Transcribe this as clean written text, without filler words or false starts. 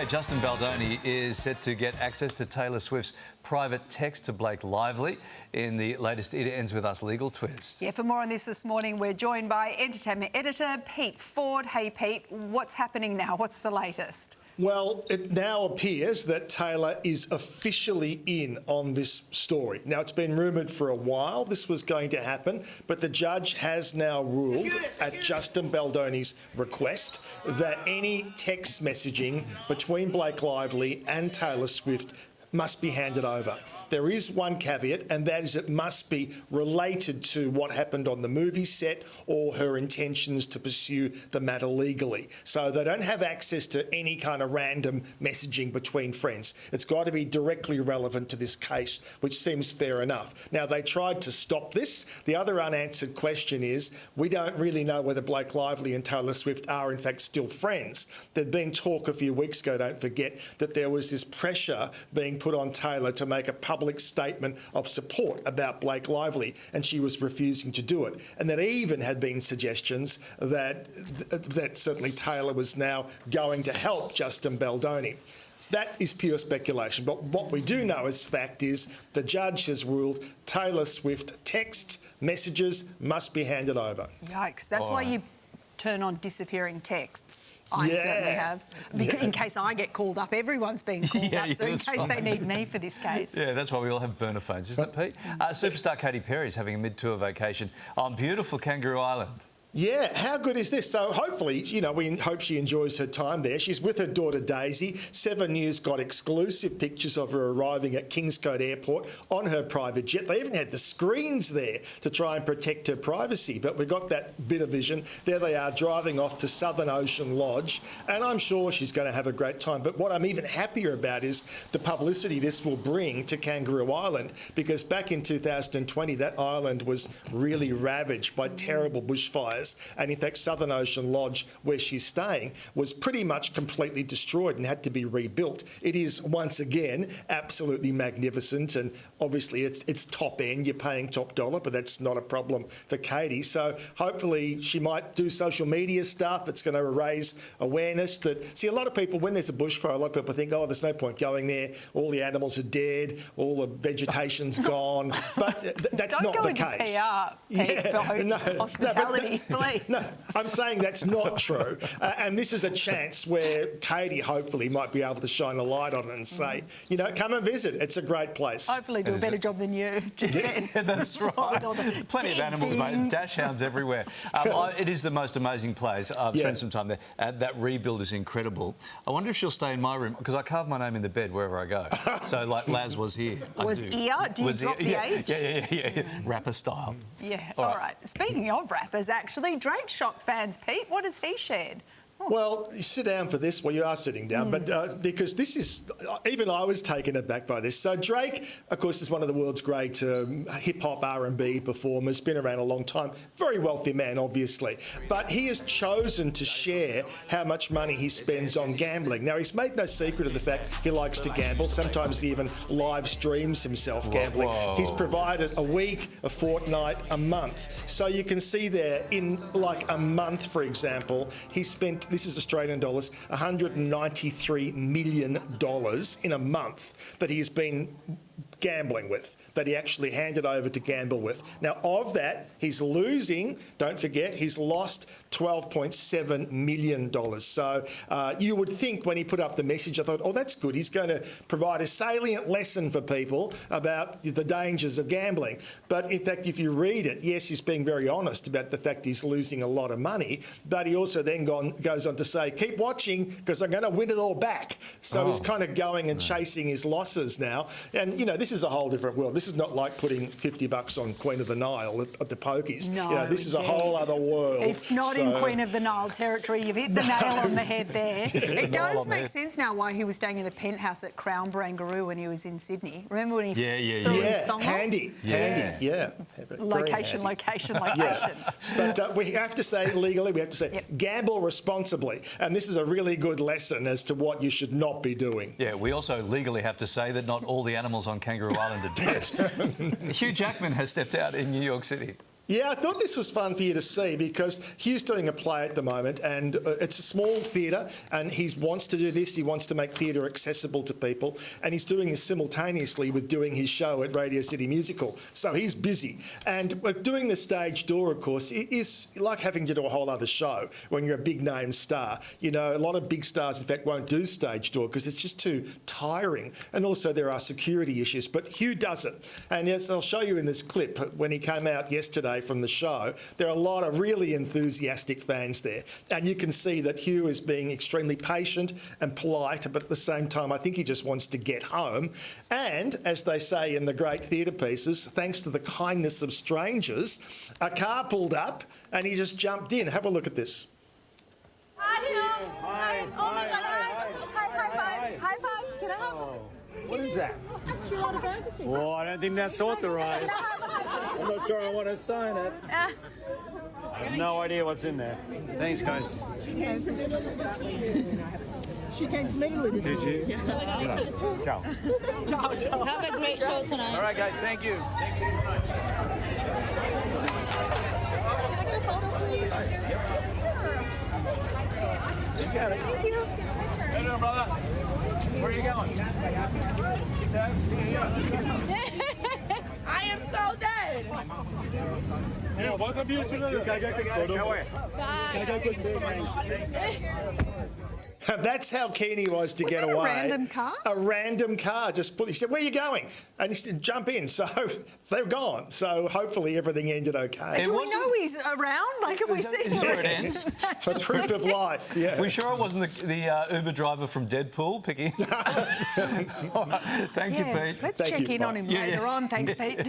Lively-Baldoni is set to get access to Taylor Swift's private text to Blake Lively in the latest It Ends With Us legal twist. Yeah, for more on this morning, we're joined by entertainment editor Pete Ford. Hey, Pete, what's happening now? What's the latest? Well, it now appears that Taylor is officially in on this story. Now, it's been rumoured for a while this was going to happen, but the judge has now ruled at Justin Baldoni's request that any text messaging between Blake Lively and Taylor Swift must be handed over. There is one caveat, and that is it must be related to what happened on the movie set or her intentions to pursue the matter legally. So they don't have access to any kind of random messaging between friends. It's got to be directly relevant to this case, which seems fair enough. Now, they tried to stop this. The other unanswered question is, we don't really know whether Blake Lively and Taylor Swift are in fact still friends. There'd been talk a few weeks ago, don't forget, that there was this pressure being put on Taylor to make a public statement of support about Blake Lively, and she was refusing to do it. And there even had been suggestions that certainly Taylor was now going to help Justin Baldoni. That is pure speculation, but what we do know as fact is the judge has ruled Taylor Swift texts, messages must be handed over. Yikes, that's why you turn on disappearing texts. I certainly have. Because in case I get called up, everyone's being called up, so in case they need me for this case. Yeah, that's why we all have burner phones, isn't it, Pete? Superstar Katy Perry is having a mid-tour vacation on beautiful Kangaroo Island. Yeah, how good is this? So hopefully, you know, we hope she enjoys her time there. She's with her daughter Daisy. 7 News got exclusive pictures of her arriving at Kingscote Airport on her private jet. They even had the screens there to try and protect her privacy, but we got that bit of vision. There they are driving off to Southern Ocean Lodge, and I'm sure she's going to have a great time. But what I'm even happier about is the publicity this will bring to Kangaroo Island, because back in 2020, that island was really ravaged by terrible bushfires. And in fact, Southern Ocean Lodge, where she's staying, was pretty much completely destroyed and had to be rebuilt. It is, once again, absolutely magnificent, and obviously it's top end. You're paying top dollar, but that's not a problem for Katy. So hopefully she might do social media stuff. It's going to raise awareness that, see, a lot of people, when there's a bushfire, a lot of people think, oh, there's no point going there. All the animals are dead. All the vegetation's gone. But that's not the case. Don't go into PR, Pete, for hospitality. Please. No, I'm saying that's not true. And this is a chance where Katy hopefully might be able to shine a light on it and say, you know, come and visit. It's a great place. Hopefully do a better job than you just then. Yeah, that's right. Plenty of animals, mate. Dash hounds everywhere. It is the most amazing place. I've spent some time there. That rebuild is incredible. I wonder if she'll stay in my room, because I carve my name in the bed wherever I go. So, like, Laz was here. Was here? Do you drop the H? Yeah. Rapper style. Yeah, all right. Speaking of rappers, actually, Drake shocked fans. Pete, what has he shared? Well, you sit down for this. Well, you are sitting down, but because this is, even I was taken aback by this. So Drake, of course, is one of the world's great hip-hop R&B performers, been around a long time, very wealthy man, obviously. But he has chosen to share how much money he spends on gambling. Now, he's made no secret of the fact he likes to gamble. Sometimes he even live streams himself gambling. Whoa. He's provided a week, a fortnight, a month. So you can see there, in like a month, for example, he spent, this is Australian dollars, $193 million in a month that he's been gambling with, that he actually handed over to gamble with. Now, of that, he's losing, don't forget, he's lost $12.7 million. So you would think when he put up the message, I thought, oh, that's good. He's going to provide a salient lesson for people about the dangers of gambling. But in fact, if you read it, yes, he's being very honest about the fact he's losing a lot of money, but he also then goes on to say, keep watching because I'm going to win it all back. So he's kind of going and chasing his losses now. And, you know, this is a whole different world. This is not like putting $50 on Queen of the Nile at the pokies. No, you know, this is a whole other world. It's not in Queen of the Nile territory. You've hit the nail on the head there. It does make sense now why he was staying in the penthouse at Crown Barangaroo when he was in Sydney. Remember when he threw his thumb off? Handy. Yeah. Location. Yeah. But we have to say, legally, we have to say, gamble responsibly. And this is a really good lesson as to what you should not be doing. Yeah, we also legally have to say that not all the animals on Kangaroo Island are dead. Hugh Jackman has stepped out in New York City. Yeah, I thought this was fun for you to see because Hugh's doing a play at the moment and it's a small theatre and he wants to do this. He wants to make theatre accessible to people and he's doing this simultaneously with doing his show at Radio City Musical. So he's busy. And doing the stage door, of course, is like having to do a whole other show when you're a big name star. You know, a lot of big stars, in fact, won't do stage door because it's just too tiring. And also there are security issues. But Hugh does it. And yes, I'll show you in this clip when he came out yesterday from the show, there are a lot of really enthusiastic fans there. And you can see that Hugh is being extremely patient and polite, but at the same time, I think he just wants to get home. And, as they say in the great theatre pieces, thanks to the kindness of strangers, a car pulled up and he just jumped in. Have a look at this. Hi, Hugh. Hi. Oh, my God. High five. High five. Can I have one? What is that? It's your autobiography. Well, I don't think that's authorized. Can I have a high five? I'm not sure I want to sign it. I have no idea what's in there. Thanks, guys. She came from Italy to see you. Did you? Ciao. Ciao. Have a great show tonight. All right, guys. Thank you. Thank you. Can I get a photo, please? You got it. Thank you. Hey there, brother. Where are you going? I am so dead. Yeah, welcome you to the... Can I get a quick photo? Bye. Can I get a quick photo? That's how keen he was to get that away. A random car? A random car. He said, where are you going? And he said, jump in. So they're gone. So hopefully everything ended okay. Do we know he's around? Like, have we seen Is this where it ends? A proof of life, yeah. We sure it wasn't the Uber driver from Deadpool picking? All right. Thank you, Pete. Let's Thank check you, in on bye. him Yeah, later yeah. on. Thanks, Pete.